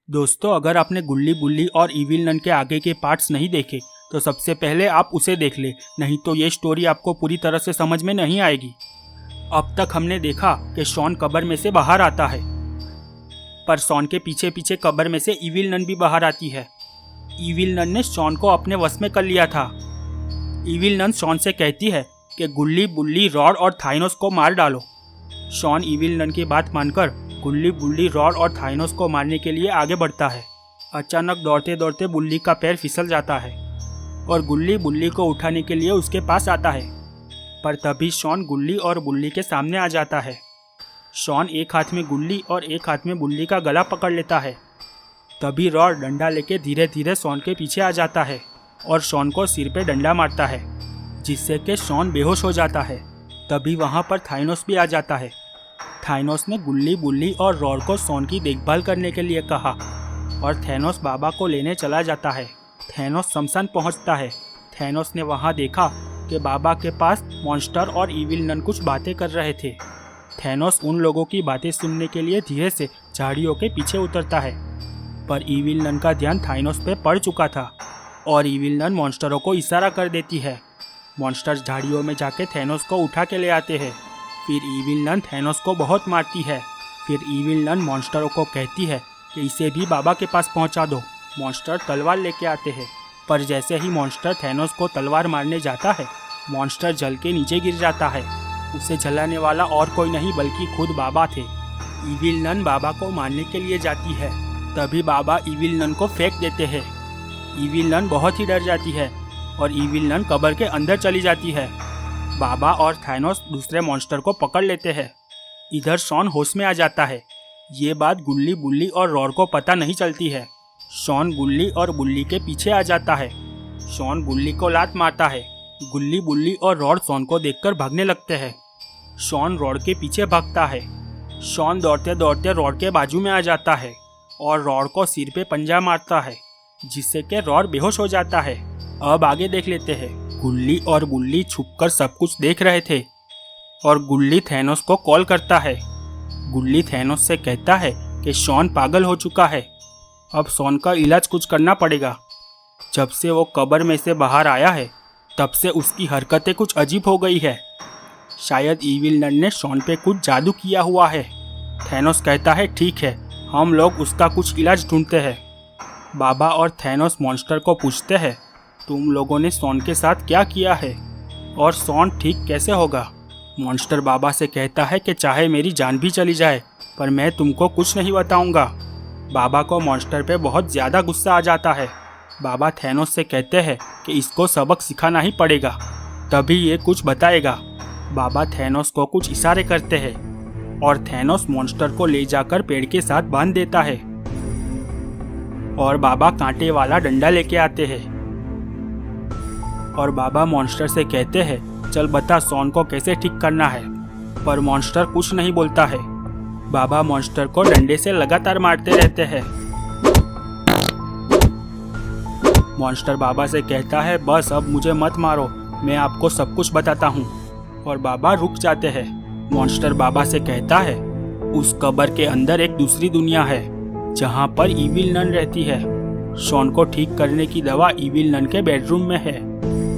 दोस्तों, अगर आपने गुल्ली बुल्ली और इविल नन के आगे के पार्ट्स नहीं देखे तो सबसे पहले आप उसे देख ले, नहीं तो ये स्टोरी आपको पूरी तरह से समझ में नहीं आएगी। अब तक हमने देखा कि शॉन कब्र में से बाहर आता है, पर शॉन के पीछे पीछे कब्र में से इविल नन भी बाहर आती है। इविल नन ने शॉन को अपने वश में कर लिया था। इविल नन शॉन से कहती है कि गुल्ली बुल्ली रॉड और थाइनोस को मार डालो। शॉन इविल नन की बात मानकर गुल्ली बुल्ली रॉड और थाइनोस को मारने के लिए आगे बढ़ता है। अचानक दौड़ते दौड़ते बुल्ली का पैर फिसल जाता है और गुल्ली बुल्ली को उठाने के लिए उसके पास आता है, पर तभी शॉन गुल्ली और बुल्ली के सामने आ जाता है। शॉन एक हाथ में गुल्ली और एक हाथ में बुल्ली का गला पकड़ लेता है। तभी रॉड डंडा लेके धीरे धीरे शॉन के पीछे आ जाता है और शॉन को सिर पे डंडा मारता है, जिससे कि शॉन बेहोश हो जाता है। तभी वहाँ पर थाइनोस भी आ जाता है। थाइनोस ने गुल्ली बुल्ली और रॉड को शॉन की देखभाल करने के लिए कहा और थैनोस बाबा को लेने चला जाता है। थैनोस शमशान पहुंचता है। थैनोस ने वहां देखा कि बाबा के पास मॉन्स्टर और इविल नन कुछ बातें कर रहे थे। थैनोस उन लोगों की बातें सुनने के लिए धीरे से झाड़ियों के पीछे उतरता है, पर इविल नन का ध्यान थाइनोस पे पड़ चुका था और इविल नन मॉन्स्टरों को इशारा कर देती है। मॉन्स्टर झाड़ियों में जाके थैनोस को उठा के ले आते हैं। फिर इविल नन थैनोस को बहुत मारती है। फिर इविल नन मॉन्स्टरों को कहती है कि इसे भी बाबा के पास पहुंचा दो। मॉन्स्टर तलवार लेके आते हैं, पर जैसे ही मॉन्स्टर थैनोस को तलवार मारने जाता है, मॉन्स्टर जल के नीचे गिर जाता है। उसे जलाने वाला और कोई नहीं बल्कि खुद बाबा थे। इविल नन बाबा को मारने के लिए जाती है, तभी बाबा इविल नन को फेंक देते हैं। इविल नन बहुत ही डर जाती है और इविल नन कब्र के अंदर चली जाती है। बाबा और थाइनोस दूसरे मॉन्स्टर को पकड़ लेते हैं। इधर शॉन होश में आ जाता है। ये बात गुल्ली बुल्ली और रॉड को पता नहीं चलती है। शॉन गुल्ली और बुल्ली के पीछे आ जाता है। शॉन गुल्ली को लात मारता है। गुल्ली बुल्ली और रॉड शॉन को देखकर भागने लगते हैं। शॉन रॉड के पीछे भागता है। शॉन दौड़ते दौड़ते रॉड के बाजू में आ जाता है और रॉड को सिर पे पंजा मारता है, जिससे कि रॉड बेहोश हो जाता है। अब आगे देख लेते हैं। गुल्ली और बुल्ली छुपकर सब कुछ देख रहे थे और गुल्ली थैनोस को कॉल करता है। गुल्ली थैनोस से कहता है कि शॉन पागल हो चुका है, अब शॉन का इलाज कुछ करना पड़ेगा। जब से वो कब्र में से बाहर आया है, तब से उसकी हरकतें कुछ अजीब हो गई है। शायद इविल नन ने शॉन पे कुछ जादू किया हुआ है। थैनोस कहता है ठीक है, हम लोग उसका कुछ इलाज ढूंढते हैं। बाबा और थैनोस मॉन्स्टर को पूछते हैं, तुम लोगों ने शॉन के साथ क्या किया है और शॉन ठीक कैसे होगा? मॉन्स्टर बाबा से कहता है कि चाहे मेरी जान भी चली जाए, पर मैं तुमको कुछ नहीं बताऊंगा। बाबा को मॉन्स्टर पे बहुत ज़्यादा गुस्सा आ जाता है। बाबा थैनोस से कहते हैं कि इसको सबक सिखाना ही पड़ेगा, तभी ये कुछ बताएगा। बाबा थैनोस को कुछ इशारे करते हैं और थैनोस मॉन्स्टर को ले जाकर पेड़ के साथ बांध देता है और बाबा कांटे वाला डंडा लेके आते हैं और बाबा मॉन्स्टर से कहते हैं चल बता शॉन को कैसे ठीक करना है, पर मॉन्स्टर कुछ नहीं बोलता है। बाबा मॉन्स्टर को डंडे से लगातार मारते रहते हैं। मॉन्स्टर बाबा से कहता है बस अब मुझे मत मारो, मैं आपको सब कुछ बताता हूँ, और बाबा रुक जाते हैं। मॉन्स्टर बाबा से कहता है उस कब्र के अंदर एक दूसरी दुनिया है जहाँ पर इविल नन रहती है। शॉन को ठीक करने की दवा इविल नन के बेडरूम में है।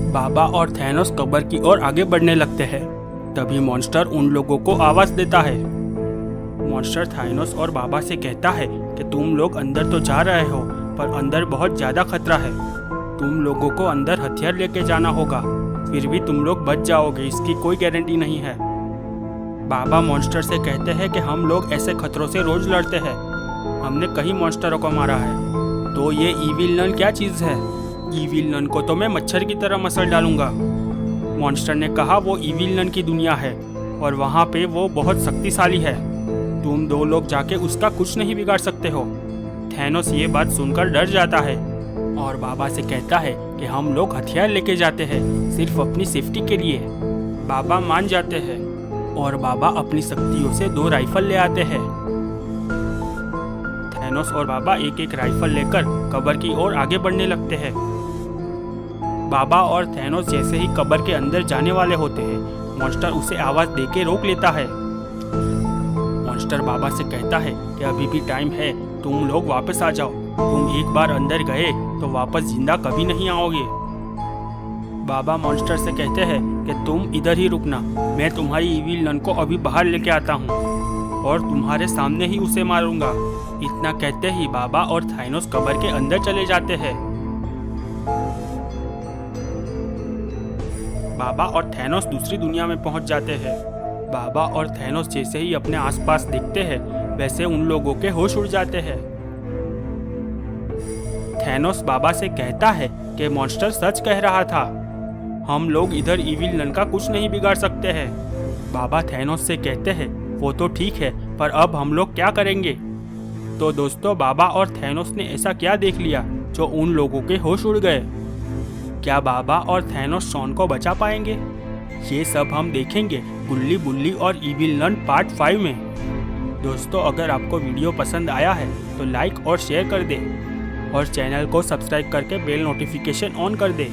बाबा और थैनोस कब्र की ओर आगे बढ़ने लगते हैं। तभी मॉन्स्टर उन लोगों को आवाज देता है। मॉन्स्टर थाइनोस और बाबा से कहता है कि तुम लोग अंदर तो जा रहे हो, पर अंदर बहुत ज्यादा खतरा है। तुम लोगों को अंदर हथियार लेके जाना होगा, फिर भी तुम लोग बच जाओगे, इसकी कोई गारंटी नहीं है। बाबा मॉन्स्टर से कहते हैं कि हम लोग ऐसे खतरों से रोज लड़ते हैं, हमने कई मॉन्स्टरों को मारा है, तो ये इविल नन क्या चीज़ है? इविल नन को तो मैं मच्छर की तरह मसल डालूंगा। मॉन्स्टर ने कहा वो इविल नन की दुनिया है और वहाँ पे वो बहुत शक्तिशाली है, तुम दो लोग जाके उसका कुछ नहीं बिगाड़ सकते हो। थैनोस ये बात सुनकर डर जाता है और बाबा से कहता है कि हम लोग हथियार लेके जाते हैं सिर्फ अपनी सेफ्टी के लिए। बाबा मान जाते हैं और बाबा अपनी शक्तियों से 2 राइफल ले आते हैं। थैनोस और बाबा एक एक राइफल लेकर कब्र की ओर आगे बढ़ने लगते हैं। बाबा और थैनोस जैसे ही कब्र के अंदर जाने वाले होते हैं, मॉन्स्टर उसे आवाज देके रोक लेता है। मॉन्स्टर बाबा से कहता है कि अभी भी टाइम है, तुम लोग वापस आ जाओ। तुम एक बार अंदर गए तो वापस जिंदा कभी नहीं आओगे। बाबा मॉन्स्टर से कहते हैं कि तुम इधर ही रुकना, मैं तुम्हारी इविल नन को अभी बाहर लेके आता हूँ और तुम्हारे सामने ही उसे मारूंगा। इतना कहते ही बाबा और थाइनोस कब्र के अंदर चले जाते हैं। बाबा और थैनोस दूसरी दुनिया में पहुंच जाते हैं। बाबा और थैनोस जैसे ही अपने आसपास देखते हैं वैसे उन लोगों के होश उड़ जाते हैं। थैनोस बाबा से कहता है कि मॉन्स्टर सच कह रहा था, हम लोग इधर इविल नन का कुछ नहीं बिगाड़ सकते हैं। बाबा थैनोस से कहते हैं वो तो ठीक है, पर अब हम लोग क्या करेंगे। तो दोस्तों, बाबा और थैनोस ने ऐसा क्या देख लिया जो उन लोगों के होश उड़ गए। क्या बाबा और थैनोस शॉन को बचा पाएंगे? ये सब हम देखेंगे गुल्ली बुल्ली और इविल नन पार्ट 5 में। दोस्तों, अगर आपको वीडियो पसंद आया है तो लाइक और शेयर कर दें और चैनल को सब्सक्राइब करके बेल नोटिफिकेशन ऑन कर दें।